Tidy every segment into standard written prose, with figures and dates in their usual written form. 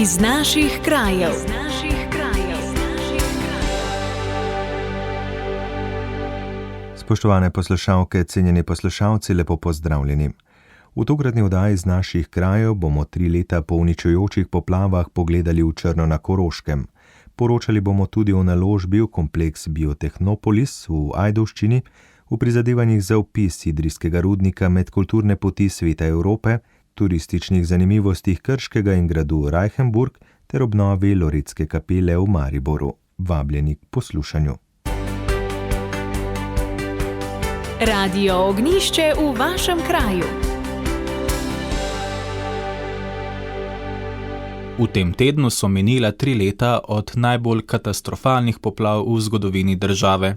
Iz naših krajev. Spoštovane poslušalke, cenjeni poslušalci, lepo pozdravljeni. V tokratni oddaji iz naših krajev bomo 3 leta po uničujočih poplavah pogledali v Črno na Koroškem. Poročali bomo tudi o naložbi v kompleks Biotehnopolis v Ajdovščini, v prizadevanjih za vpis idrijskega rudnika med kulturne poti Sveta Evrope, turističnih zanimivostih Krškega in gradu Reichenburg ter obnovi Loretske kapele v Mariboru. Vabljeni k poslušanju. Radio Ognjišče v vašem kraju. V tem tednu so minila 3 leta od najbolj katastrofalnih poplav v zgodovini države.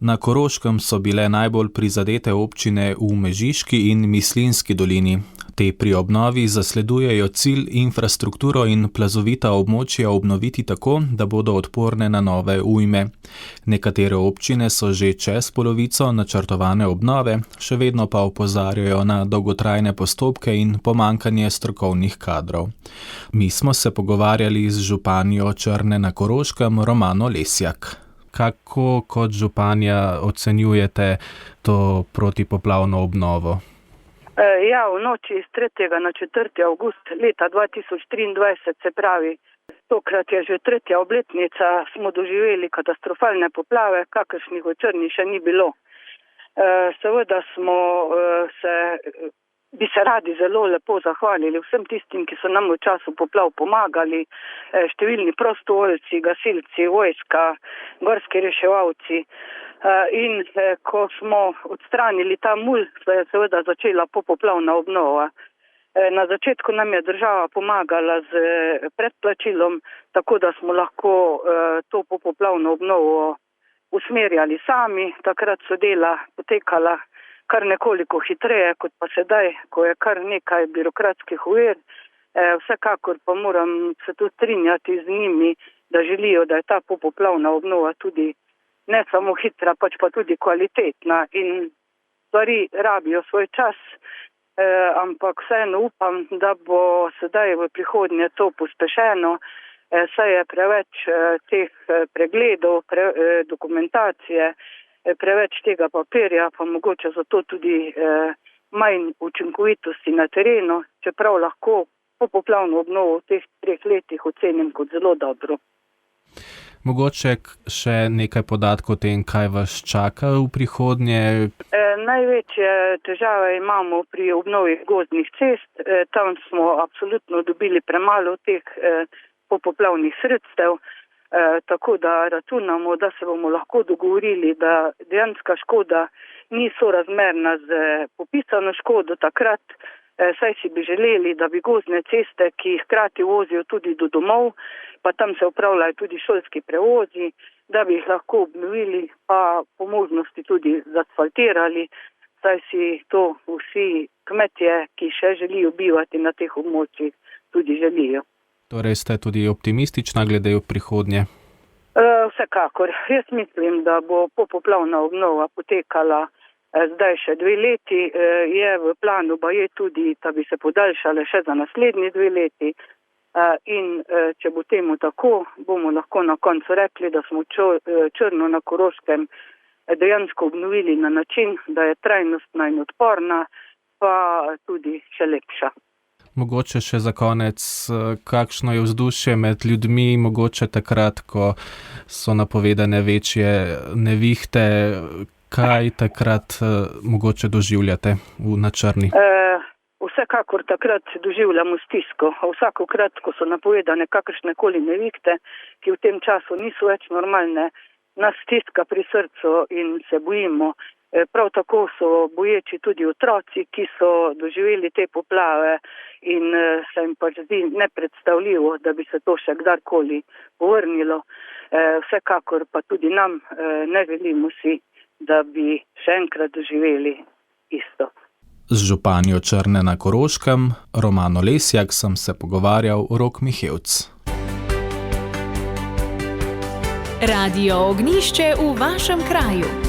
Na Koroškem so bile najbolj prizadete občine v Mežiški in Mislinjski dolini. Te pri obnovi zasledujejo cilj infrastrukturo in plazovita območja obnoviti tako, da bodo odporne na nove ujme. Nekatere občine so že čez polovico načrtovane obnove, še vedno pa opozarjajo na dolgotrajne postopke in pomanjkanje strokovnih kadrov. Mi smo se pogovarjali z županjo Črne na Koroškem Romano Lesjak. Kako kot županja ocenjujete to protipoplavno obnovo? V noči iz 3. na 4. avgust leta 2023, se pravi, tokrat je že 3. obletnica, smo doživeli katastrofalne poplave, kakršnih v Črni še ni bilo. Seveda bi se radi zelo lepo zahvalili vsem tistim, ki so nam v času poplav pomagali, številni prostovoljci, gasilci, vojska, gorski reševalci. In ko smo odstranili ta mulj, se je seveda začela popoplavna obnova. Na začetku nam je država pomagala z predplačilom, tako da smo lahko to popoplavno obnovo usmerjali sami. Takrat so dela potekala kar nekoliko hitreje, kot pa sedaj, ko je kar nekaj birokratskih ovir. Vsekakor pa moram se tudi strinjati z njimi, da želijo, da je ta popoplavna obnova tudi ne samo hitra, pač pa tudi kvalitetna, in stvari rabijo svoj čas, ampak vseeno upam, da bo sedaj v prihodnje to pospešeno, saj je preveč teh pregledov, dokumentacije, preveč tega papirja, pa mogoče zato tudi manj učinkovitosti na terenu, čeprav lahko popoplavno obnovo v teh 3 letih ocenim kot zelo dobro. Mogoče še nekaj podatkov o tem, kaj vas čaka v prihodnje? Največje težave imamo pri obnovi gozdnih cest. Tam smo absolutno dobili premalo teh popoplavnih sredstev, tako da računamo, da se bomo lahko dogovorili, da dejanska škoda ni sorazmerna z popisano škodo takrat, saj si bi želeli, da bi gozdne ceste, ki hkrati vozijo tudi do domov, pa tam se upravljajo tudi šolski prevozi, da bi jih lahko obnovili, pa po možnosti tudi zasfaltirali, saj si to vsi kmetje, ki še želijo bivati na teh območjih, tudi želijo. Torej ste tudi optimistična glede v prihodnje? Vsekakor. Jaz mislim, da bo popoplavna obnova potekala zdaj še 2 leti, je v planu pa je tudi, da bi se podaljšale še za naslednji 2 leti, in če bo temu tako, bomo lahko na koncu rekli, da smo Črno na Koroškem dejansko obnovili na način, da je trajnostna in odporna, pa tudi še lepša. Mogoče še za konec, kakšno je vzdušje med ljudmi, mogoče takrat, ko so napovedane večje nevihte, kaj takrat mogoče doživljate na Črni? Vsekakor takrat doživljamo stisko. Vsakokrat, ko so napovedane kakršnekoli nevihte, ki v tem času niso več normalne, nas stiska pri srcu in se bojimo. Prav tako so boječi tudi otroci, ki so doživeli te poplave in se jim pač zdi nepredstavljivo, da bi se to še kdarkoli povrnilo. Vsekakor pa tudi nam ne želimo si, da bi še enkrat doživeli isto. Z županjo Črne na Koroškem, Romano Lesjak, sem se pogovarjal Rok Mihevc. Radio Ognjišče v vašem kraju.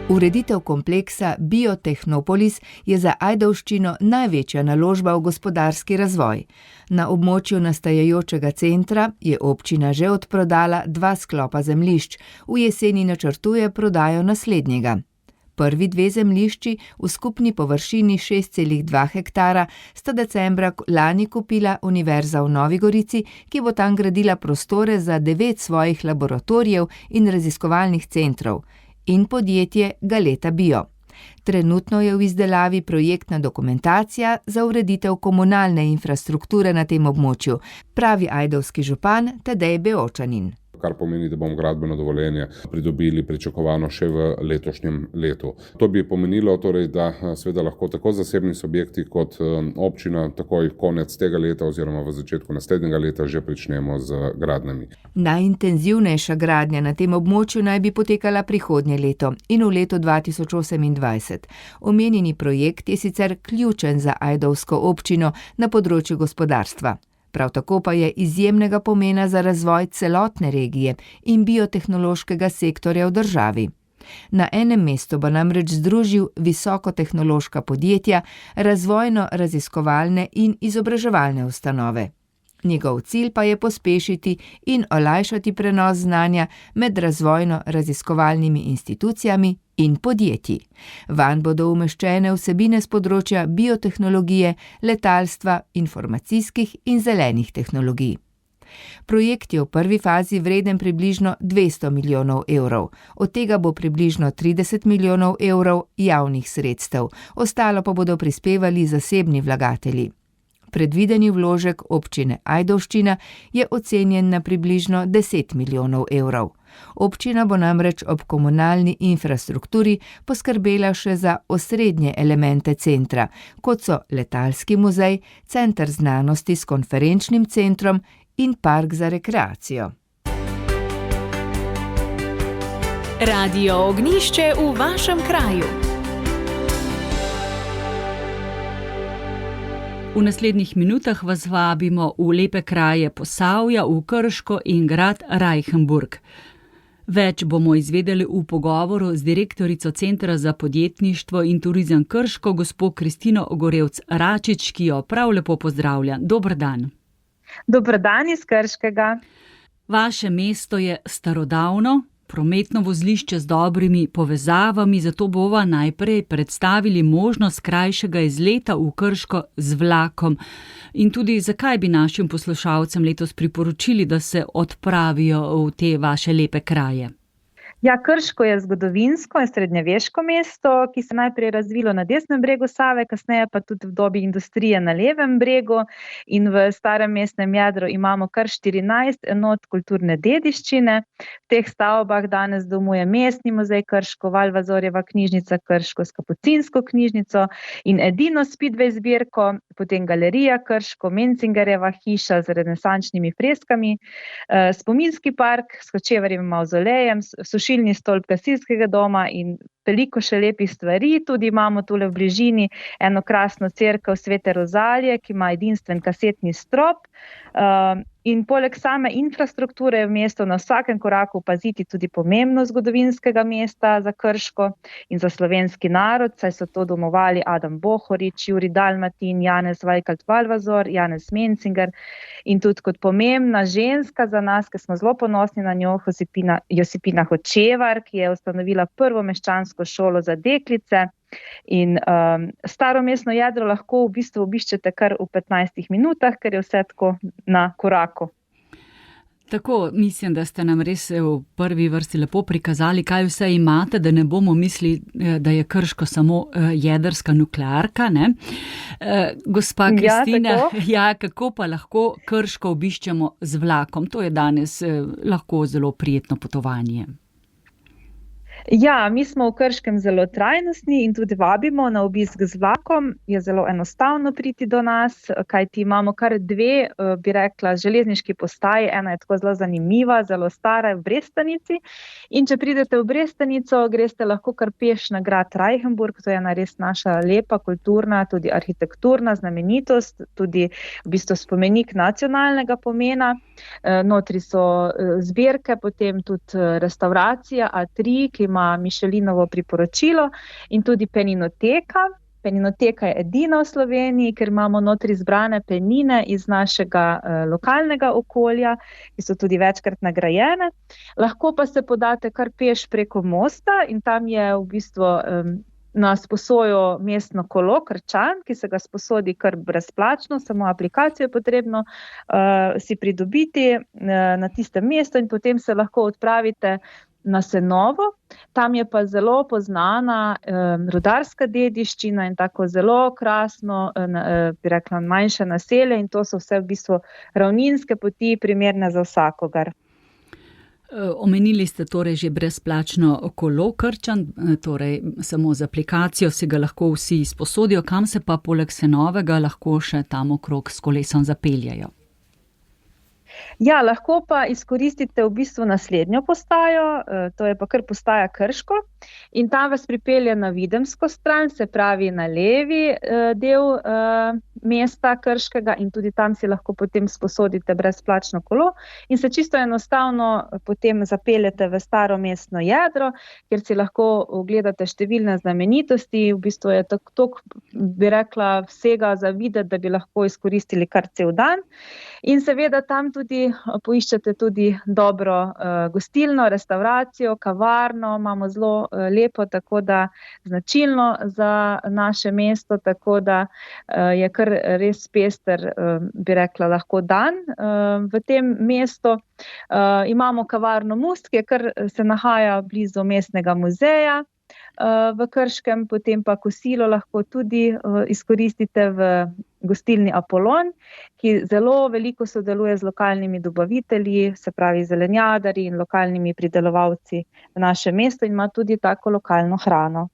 Ureditev kompleksa Biotehnopolis je za Ajdovščino največja naložba v gospodarski razvoj. Na območju nastajajočega centra je občina že odprodala 2 sklopa zemljišč, v jeseni načrtuje prodajo naslednjega. Prvi 2 zemljišči v skupni površini 6,2 hektara sta decembra lani kupila Univerza v Novi Gorici, ki bo tam gradila prostore za 9 svojih laboratorijev in raziskovalnih centrov, in podjetje Galeta Bio. Trenutno je v izdelavi projektna dokumentacija za ureditev komunalne infrastrukture na tem območju, pravi ajdovski župan Tadej Beočanin. Kar pomeni, da bomo gradbeno dovoljenje pridobili pričakovano še v letošnjem letu. To bi pomenilo torej, da seveda lahko tako zasebni subjekti kot občina takoj konec tega leta oziroma v začetku naslednjega leta že pričnemo z gradnjami. Najintenzivnejša gradnja na tem območju naj bi potekala prihodnje leto in v letu 2028. Omenjeni projekt je sicer ključen za ajdovsko občino na področju gospodarstva. Prav tako pa je izjemnega pomena za razvoj celotne regije in biotehnološkega sektorja v državi. Na enem mestu bo namreč združil visokotehnološka podjetja, razvojno-raziskovalne in izobraževalne ustanove. Njegov cilj pa je pospešiti in olajšati prenos znanja med razvojno-raziskovalnimi institucijami in podjetji. Vanj bodo umeščene vsebine s področja biotehnologije, letalstva, informacijskih in zelenih tehnologij. Projekt je v prvi fazi vreden približno 200 milijonov evrov, od tega bo približno 30 milijonov evrov javnih sredstev, ostalo pa bodo prispevali zasebni vlagatelji. Predvideni vložek občine Ajdovščina je ocenjen na približno 10 milijonov evrov. Občina bo namreč ob komunalni infrastrukturi poskrbela še za osrednje elemente centra, kot so letalski muzej, center znanosti s konferenčnim centrom in park za rekreacijo. Radio Ognjišče v vašem kraju. V naslednjih minutah vas vabimo v lepe kraje Posavja, v Krško in grad Rajhenburg. Več bomo izvedeli v pogovoru z direktorico Centra za podjetništvo in turizem Krško, gospo Kristino Ogorevc Račič, ki jo prav lepo pozdravljam. Dober dan. Dober dan iz Krškega. Vaše mesto je starodavno, prometno vozlišče z dobrimi povezavami, zato bova najprej predstavili možnost krajšega izleta v Krško z vlakom. In tudi zakaj bi našim poslušalcem letos priporočili, da se odpravijo v te vaše lepe kraje? Ja, Krško je zgodovinsko in srednjeveško mesto, ki se najprej razvilo na desnem bregu Save, kasneje pa tudi v dobi industrije na levem bregu, in v starem mestnem jedru imamo kar 14 enot kulturne dediščine. V teh stavbah danes domuje Mestni muzej Krško, Valvazorjeva knjižnica Krško s Kapucinsko knjižnico in edino Speedway zbirko, potem Galerija Krško, Mencingerjeva hiša z renesančnimi freskami, spominski park s Hočevarjevim mavzolejem, sušilni stolp gasilskega doma in veliko še lepih stvari. Tudi imamo tule v bližini eno krasno cerkev Svete Rozalije, ki ima edinstven kasetni strop. In poleg same infrastrukture je v mestu na vsakem koraku opaziti tudi pomembnost zgodovinskega mesta za Krško in za slovenski narod, saj so to domovali Adam Bohorič, Jurij Dalmatin, Janez Vajkalt Valvazor, Janez Mencinger in tudi kot pomembna ženska za nas, ki smo zelo ponosni na njo, Josipina Hočevar, ki je ustanovila prvo meščansko šolo za deklice. In staro mestno jedro lahko v bistvu obiščete kar v 15 minutah, ker je vse tako na koraku. Tako, mislim, da ste nam res v prvi vrsti lepo prikazali, kaj vse imate, da ne bomo mislili, da je Krško samo jedrska nuklearka, ne? Gospa Kristina, kako pa lahko Krško obiščemo z vlakom? To je danes lahko zelo prijetno potovanje. Ja, mi smo v Krškem zelo trajnostni in tudi vabimo na obisk z vlakom. Je zelo enostavno priti do nas, kajti imamo kar 2, bi rekla, železniški postaji. Ena je tako zelo zanimiva, zelo stara v Brestanici. In če pridete v Brestanico, greste lahko kar peš na grad Rajhenburg. To je ena res naša lepa, kulturna, tudi arhitekturna znamenitost, tudi v bistvu spomenik nacionalnega pomena. Notri so zbirke, potem tudi restauracija A3, ki ima ima Michelinovo priporočilo in tudi peninoteka. Peninoteka je edina v Sloveniji, ker imamo notri zbrane penine iz našega lokalnega okolja, ki so tudi večkrat nagrajene. Lahko pa se podate kar peš preko mosta in tam je v bistvu na sposojo mestno kolo Krčan, ki se ga sposodi kar brezplačno, samo aplikacijo je potrebno si pridobiti na tistem mestu in potem se lahko odpravite na Senovo. Tam je pa zelo poznana rudarska dediščina in tako zelo krasno, bi rekla, manjše naselje in to so vse v bistvu ravninske poti, primerne za vsakogar. Omenili ste torej že brezplačno kolo Krčan, torej samo z aplikacijo si ga lahko vsi izposodijo, kam se pa poleg Senovega lahko še tam okrog s kolesom zapeljajo? Ja, lahko pa izkoristite v bistvu naslednjo postajo, to je pa kar postaja Krško in tam vas pripelje na Videmsko stran, se pravi na levi del mesta Krškega in tudi tam si lahko potem sposodite brezplačno kolo in se čisto enostavno potem zapeljete v staro mestno jedro, kjer si lahko ogledate številne znamenitosti, v bistvu je tako, bi rekla, vsega za videti, da bi lahko izkoristili kar cel dan in seveda tam tudi poiščete tudi dobro gostilno, restauracijo, kavarno, imamo zelo lepo, tako da značilno za naše mesto, tako da je kar res pester, bi rekla, lahko dan v tem mestu. Imamo kavarno Must, ki se nahaja blizu mestnega muzeja v Krškem, potem pa kosilo lahko tudi izkoristite v gostilni Apolon, ki zelo veliko sodeluje z lokalnimi dobavitelji, se pravi zelenjadarji in lokalnimi pridelovalci v našem mestu in ima tudi tako lokalno hrano.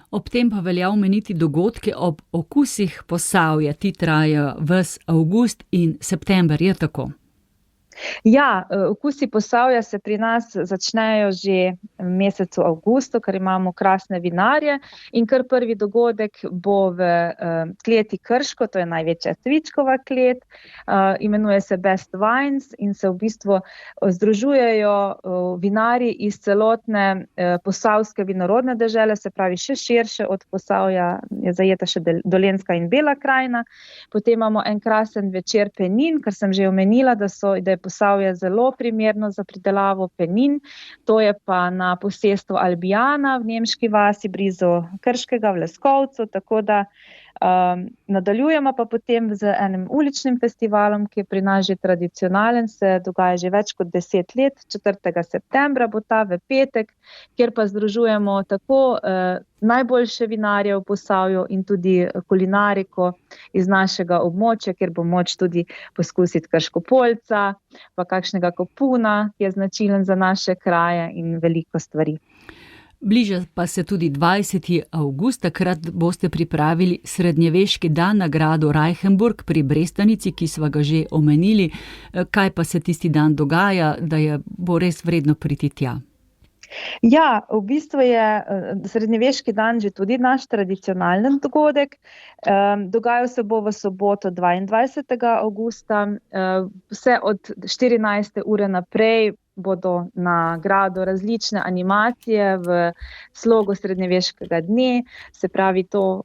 Ob tem pa velja omeniti dogodke ob okusih Posavja, ti trajajo ves avgust in september, je tako? Ja, okusi Posavja se pri nas začnejo že v mesecu avgustu, ker imamo krasne vinarje in kar prvi dogodek bo v kleti Krško, to je največja cvičkova klet, imenuje se Best Wines in se v bistvu združujejo vinarji iz celotne posavske vinorodne dežele, se pravi še širše od Posavja je zajeta še Dolenjska in Bela krajina. Potem imamo en krasen večer penin, ker sem že omenila, da je Posavje zelo primerno za pridelavo penin, to je pa na posestvu Albijana v nemški vasi blizu Krškega v Leskovcu, tako da nadaljujemo pa potem z enim uličnim festivalom, ki je pri nas že tradicionalen, se dogaja že več kot 10 let, 4. septembra bo ta v petek, kjer pa združujemo tako najboljše vinarje v Posavju in tudi kulinariko iz našega območja, kjer bo moč tudi poskusiti krškopoljca, pa kakšnega kopuna, ki je značilen za naše kraje in veliko stvari. Bliža pa se tudi 20. avgust, takrat boste pripravili srednjeveški dan na gradu Reichenburg pri Brestanici, ki sva ga že omenili. Kaj pa se tisti dan dogaja, da bo res vredno priti tja? Ja, v bistvu je srednjeveški dan že tudi naš tradicionalen dogodek. Dogajal se bo v soboto 22. avgusta, vse od 14. ure naprej bodo na gradu različne animacije v slogu srednjeveškega dne, se pravi to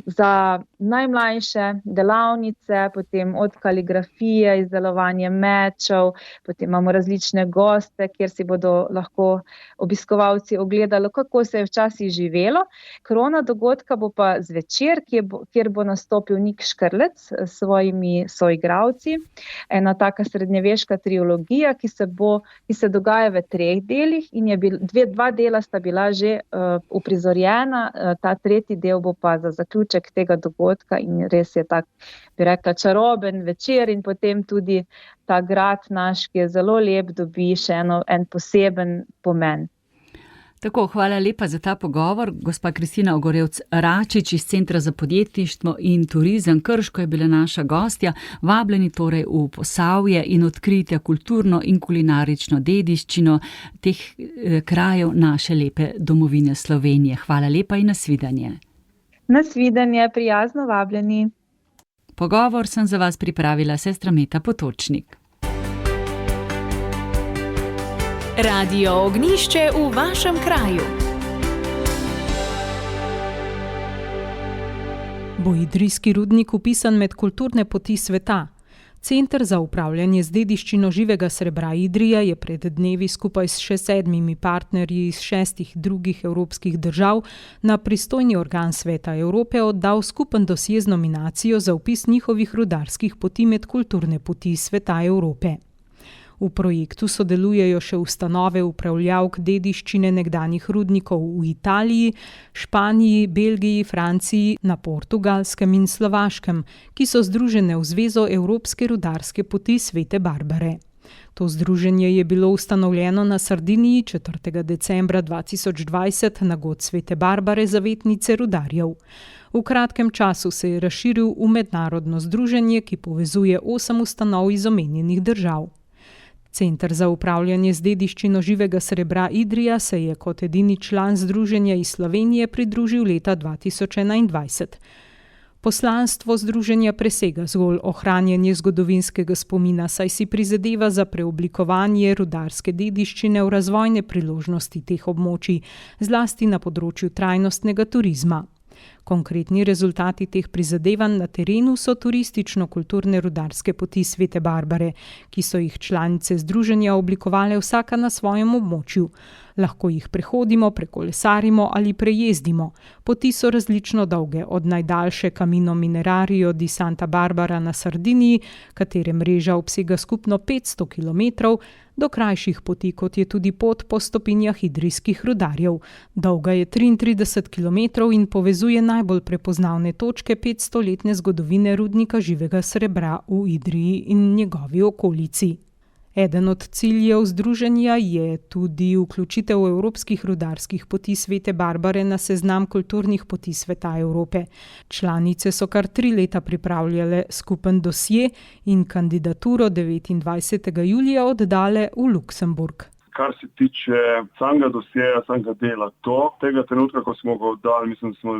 za najmlajše delavnice, potem od kaligrafije, izdelovanje mečev, potem imamo različne goste, kjer si bodo lahko obiskovalci ogledali, kako se je včasih živelo. Krona dogodka bo pa zvečer, kjer bo nastopil Nik Škrlec s svojimi soigralci, ena taka srednjeveška trilogija, ki se dogaja v 3 delih in dva dela sta bila že uprizorjena, ta 3. del bo pa za zaključek tega dogodka in res je tak, bi rekla, čaroben večer in potem tudi ta grad naš, ki je zelo lep, dobi še en poseben pomen. Tako, hvala lepa za ta pogovor. Gospa Kristina Ogorevc-Račič iz Centra za podjetništvo in turizem Krško je bila naša gostja. Vabljeni torej v Posavje in odkritja kulturno in kulinarično dediščino teh krajev naše lepe domovine Slovenije. Hvala lepa in nasvidenje. Nasvidenje, prijazno vabljeni. Pogovor sem za vas pripravila sestra Meta Potočnik. Radio Ognjišče v vašem kraju. Bo idrijski rudnik vpisan med kulturne poti sveta? Center za upravljanje z dediščino živega srebra Idrija je pred dnevi skupaj s še 7 partnerji iz 6 drugih evropskih držav na pristojni organ Sveta Evrope oddal skupen dosje z nominacijo za vpis njihovih rudarskih poti med kulturne poti sveta Evrope. V projektu sodelujejo še ustanove upravljavk dediščine nekdanjih rudnikov v Italiji, Španiji, Belgiji, Franciji, na Portugalskem in Slovaškem, ki so združene v Zvezo Evropske rudarske poti Svete Barbare. To združenje je bilo ustanovljeno na Sardiniji 4. decembra 2020 na god Svete Barbare, zavetnice rudarjev. V kratkem času se je razširil v mednarodno združenje, ki povezuje 8 ustanov iz omenjenih držav. Center za upravljanje z dediščino živega srebra Idrija se je kot edini član združenja iz Slovenije pridružil leta 2021. Poslanstvo združenja presega zgolj ohranjanje zgodovinskega spomina, saj si prizadeva za preoblikovanje rudarske dediščine v razvojne priložnosti teh območij, zlasti na področju trajnostnega turizma. Konkretni rezultati teh prizadevanj na terenu so turistično-kulturne rudarske poti Svete Barbare, ki so jih članice združenja oblikovale vsaka na svojem območju. Lahko jih prehodimo, prekolesarimo ali prejezdimo. Poti so različno dolge, od najdaljše Camino Minerario di Santa Barbara na Sardiniji, katere mreža obsega skupno 500 km, do krajših poti, kot je tudi pot po stopinjah idrijskih rudarjev. Dolga je 33 km in povezuje najbolj prepoznavne točke 500-letne zgodovine rudnika živega srebra v Idriji in njegovi okolici. Eden od ciljev združenja je tudi vključitev evropskih rudarskih poti Svete Barbare na seznam kulturnih poti sveta Evrope. Članice so kar 3 leta pripravljale skupen dosje in kandidaturo 29. julija oddale v Luksemburg. Kar se tiče samega dosjeja, samega dela, tega trenutka, ko smo ga oddali, mislim, da smo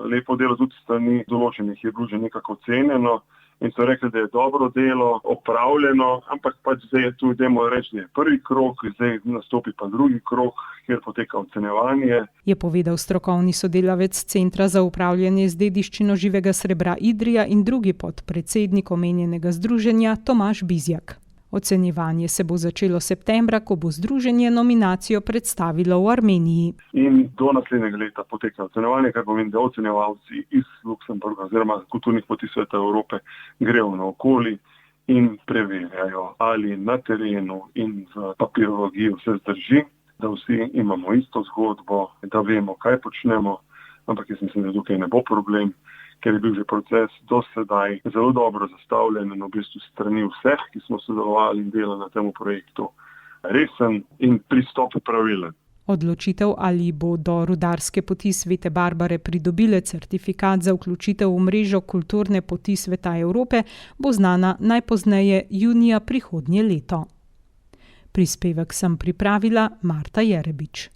lepo delo tudi strani določenih, je bilo že nekako ocenjeno. In so rekli, da je dobro delo opravljeno, ampak pač zdaj je tu, dajmo reči, da je prvi krog, zdaj nastopi pa drugi krog, kjer poteka ocenjevanje. Je povedal strokovni sodelavec Centra za upravljanje z dediščino živega srebra Idrija in drugi podpredsednik omenjenega združenja Tomaž Bizjak. Ocenjevanje se bo začelo septembra, ko bo združenje nominacijo predstavilo v Armeniji. In do naslednjega leta poteka ocenjevanje, kar pomeni, da ocenjevalci iz Luksemburga oziroma kulturnih poti sveta Evrope grejo naokoli in preverjajo, ali na terenu in v papirologiji vse zdrži, da vsi imamo isto zgodbo, da vemo, kaj počnemo, ampak jaz mislim, da tukaj ne bo problem, ker je bil že proces do sedaj zelo dobro zastavljen in v bistvu strani vseh, ki smo sodelovali in delali na tem projektu, resen in pristop pravilen. Odločitev, ali bodo rudarske poti Svete Barbare pridobile certifikat za vključitev v mrežo kulturne poti sveta Evrope, bo znana najpozneje junija prihodnje leto. Prispevek sem pripravila Marta Jerebič.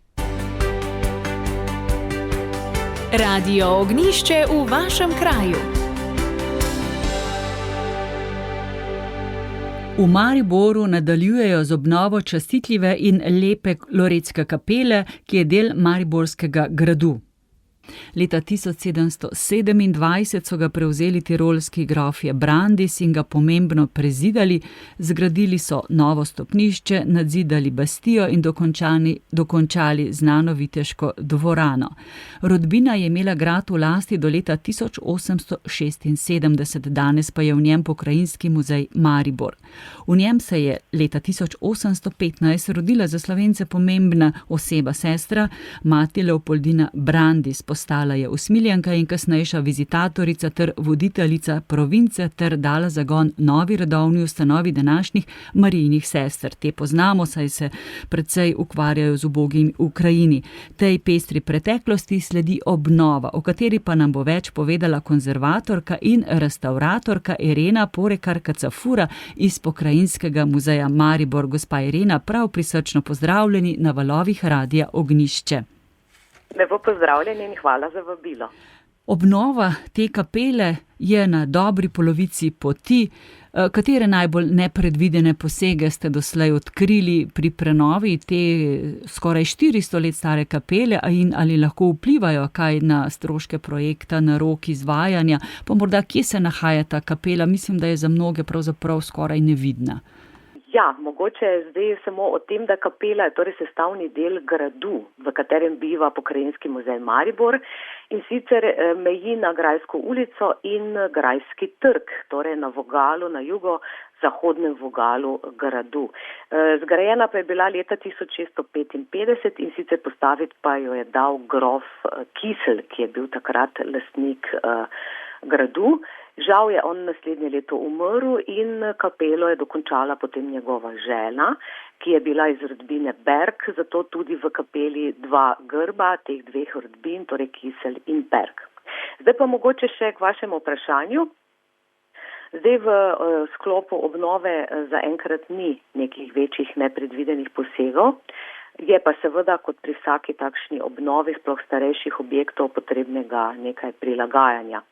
Radio Ognjišče v vašem kraju. V Mariboru nadaljujejo z obnovo častitljive in lepe Loretske kapele, ki je del Mariborskega gradu. Leta 1727 so ga prevzeli tirolski grofje Brandis in ga pomembno prezidali, zgradili so novo stopnišče, nadzidali bastijo in dokončali znano viteško dvorano. Rodbina je imela grad v lasti do leta 1876, danes pa je v njem Pokrajinski muzej Maribor. V njem se je leta 1815 rodila za Slovence pomembna oseba, sestra, mati Leopoldina Brandis. Postala je usmiljenka in kasnejša vizitatorica ter voditeljica province ter dala zagon novi redovni ustanovi današnjih Marijinih sester. Te poznamo, saj se precej ukvarjajo z ubogimi v Ukrajini. Tej pestri preteklosti sledi obnova, o kateri pa nam bo več povedala konzervatorka in restauratorka Irena Porekar-Kacafura iz Pokrajinskega muzeja Maribor. Gospa Irena, prav prisrčno pozdravljeni na valovih Radia Ognjišče. Lepo pozdravljeni in hvala za vabilo. Obnova te kapele je na dobri polovici poti. Katere najbolj nepredvidene posege ste doslej odkrili pri prenovi te skoraj 400 let stare kapele in ali lahko vplivajo kaj na stroške projekta, na rok izvajanja, pa morda kje se nahaja ta kapela? Mislim, da je za mnoge pravzaprav skoraj nevidna. Ja, mogoče je zdaj samo o tem, da kapela je torej sestavni del gradu, v katerem biva Pokrajinski muzej Maribor, in sicer meji na Grajsko ulico in Grajski trg, torej na vogalu, na jugo-zahodnem vogalu gradu. Zgrajena pa je bila leta 1655 in sicer postaviti pa jo je dal grof Kisl, ki je bil takrat lastnik gradu. Žal je on naslednje leto umrl in kapelo je dokončala potem njegova žena, ki je bila iz rodbine Berg, zato tudi v kapeli dva grba teh dveh rodbin, torej Kisel in Berg. Zdaj pa mogoče še k vašemu vprašanju. Zdaj v sklopu obnove zaenkrat ni nekih večjih nepredvidenih posegov. Je pa seveda kot pri vsaki takšni obnovi, sploh starejših objektov, potrebnega nekaj prilagajanja.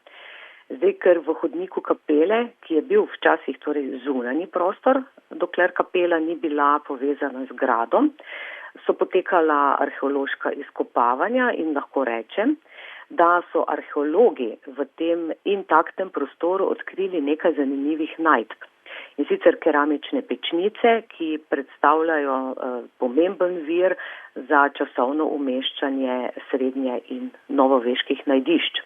Zdaj, ker v hodniku kapele, ki je bil včasih torej zunanji prostor, dokler kapela ni bila povezana z gradom, so potekala arheološka izkopavanja in lahko rečem, da so arheologi v tem intaktnem prostoru odkrili nekaj zanimivih najdb. In sicer keramične pečnice, ki predstavljajo pomemben vir za časovno umeščanje srednje in novoveških najdišč.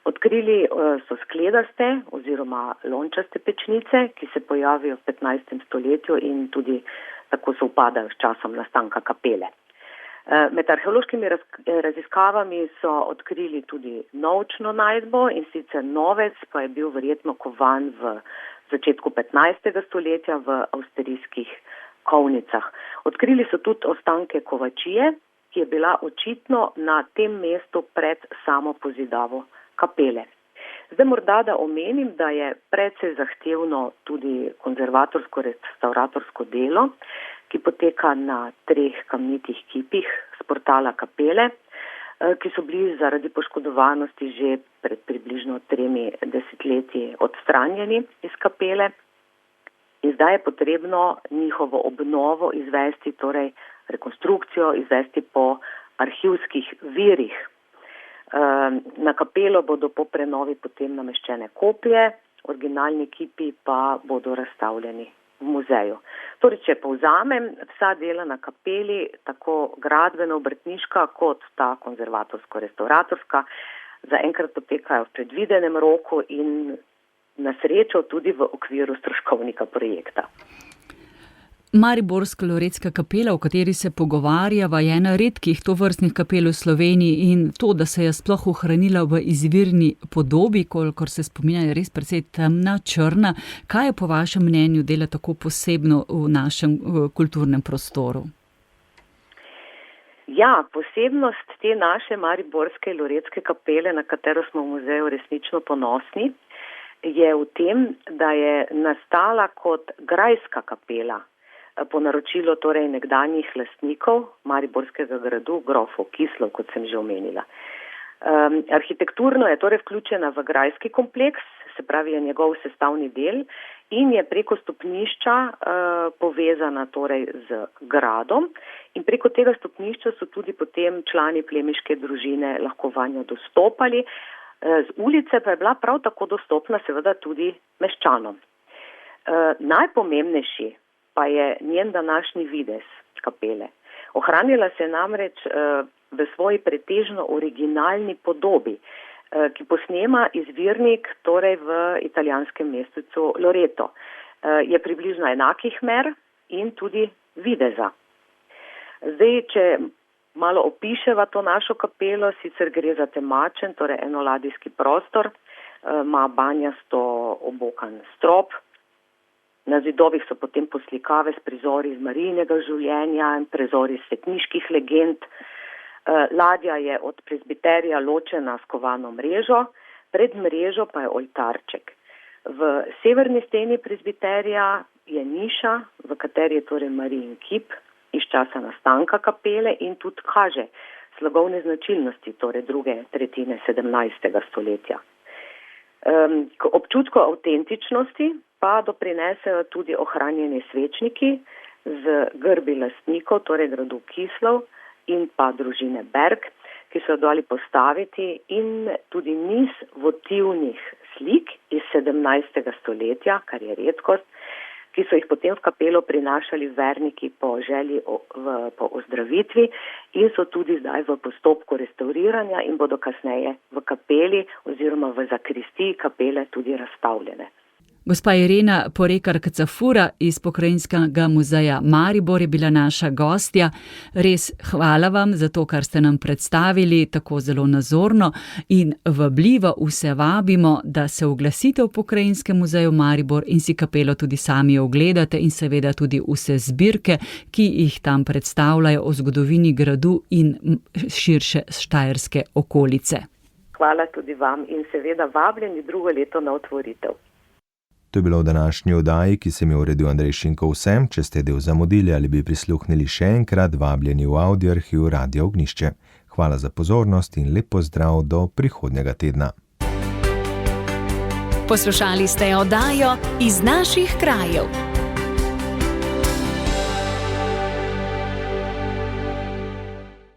Odkrili so skledaste oziroma lončaste pečnice, ki se pojavijo v 15. stoletju in tudi tako sovpadajo s časom nastanka kapele. Med arheološkimi raziskavami so odkrili tudi novčno najdbo, in sicer novec pa je bil verjetno kovan v začetku 15. stoletja v avstrijskih kovnicah. Odkrili so tudi ostanke kovačije, ki je bila očitno na tem mestu pred samo pozidavo kapele. Zdaj morda da omenim, da je precej zahtevno tudi konzervatorsko-restauratorsko delo, ki poteka na 3 kamnitih kipih z portala kapele, ki so bili zaradi poškodovanosti že pred približno 3 desetletji odstranjeni iz kapele. In zdaj je potrebno njihovo obnovo izvesti, torej rekonstrukcijo izvesti po arhivskih virih. Na kapelo bodo po prenovi potem nameščene kopije, originalni kipi pa bodo razstavljeni v muzeju. Torej, če povzamem, vsa dela na kapeli, tako gradbeno-obrtniška kot ta konzervatorsko-restauratorska, zaenkrat potekajo v predvidenem roku in na srečo tudi v okviru stroškovnika projekta. Mariborska loretska kapela, o kateri se pogovarjava, je ena redkih tovrstnih kapel v Sloveniji in to, da se je sploh ohranila v izvirni podobi, kolikor se spominja, je res precej temna, črna. Kaj je po vašem mnenju dela tako posebno v našem kulturnem prostoru? Ja, posebnost te naše mariborske loretske kapele, na katero smo v muzeju resnično ponosni, je v tem, da je nastala kot grajska kapela, po naročilu torej nekdanjih lastnikov mariborskega gradu, grofov Kislov, kot sem že omenila. Arhitekturno je torej vključena v grajski kompleks, se pravi je njegov sestavni del in je preko stopnišča povezana torej z gradom in preko tega stopnišča so tudi potem člani plemiške družine lahko vanjo dostopali. Z ulice pa je bila prav tako dostopna seveda tudi meščanom. Najpomembnejši pa je njen današnji videz kapele. Ohranila se je namreč v svoji pretežno originalni podobi, ki posnema izvirnik torej v italijanskem mestecu Loreto. Je približno enakih mer in tudi videza. Zdaj, če malo opiševa to našo kapelo, sicer gre za temačen, torej enoladijski prostor, ima banjasto obokan strop. Na zidovih so potem poslikave s prizori iz Marijinega življenja in prizori svetniških legend. Ladja je od prezbiterija ločena s kovano mrežo, pred mrežo pa je oltarček. V severni steni prezbiterija je niša, v kateri je torej Marijin kip iz časa nastanka kapele in tudi kaže slogovne značilnosti, torej druge tretjine 17. stoletja. K občutku avtentičnosti pa doprinesejo tudi ohranjeni svečniki z grbi lastnikov, torej gradu Kislov in pa družine Berg, ki so jo dali postaviti, in tudi niz votivnih slik iz 17. stoletja, kar je redkost, ki so jih potem v kapelo prinašali verniki po želji po ozdravitvi in so tudi zdaj v postopku restauriranja in bodo kasneje v kapeli oziroma v zakristiji kapele tudi razstavljene. Gospa Irena Porekar-Kacafura iz Pokrajinskega muzeja Maribor je bila naša gostja. Res hvala vam za to, kar ste nam predstavili tako zelo nazorno, in vabljivo vse vabimo, da se oglasite v Pokrajinskem muzeju Maribor in si kapelo tudi sami ogledate in seveda tudi vse zbirke, ki jih tam predstavljajo o zgodovini gradu in širše štajerske okolice. Hvala tudi vam in seveda vabljeni drugo leto na otvoritev. To je bilo v današnji oddaji, ki sem jo uredil Andrej Šinko. Vsem, če ste del zamudili ali bi prisluhnili še enkrat, vabljeni v audio arhiv Radia Ognjišče. Hvala za pozornost in lep pozdrav do prihodnjega tedna. Poslušali ste oddajo Iz naših krajev.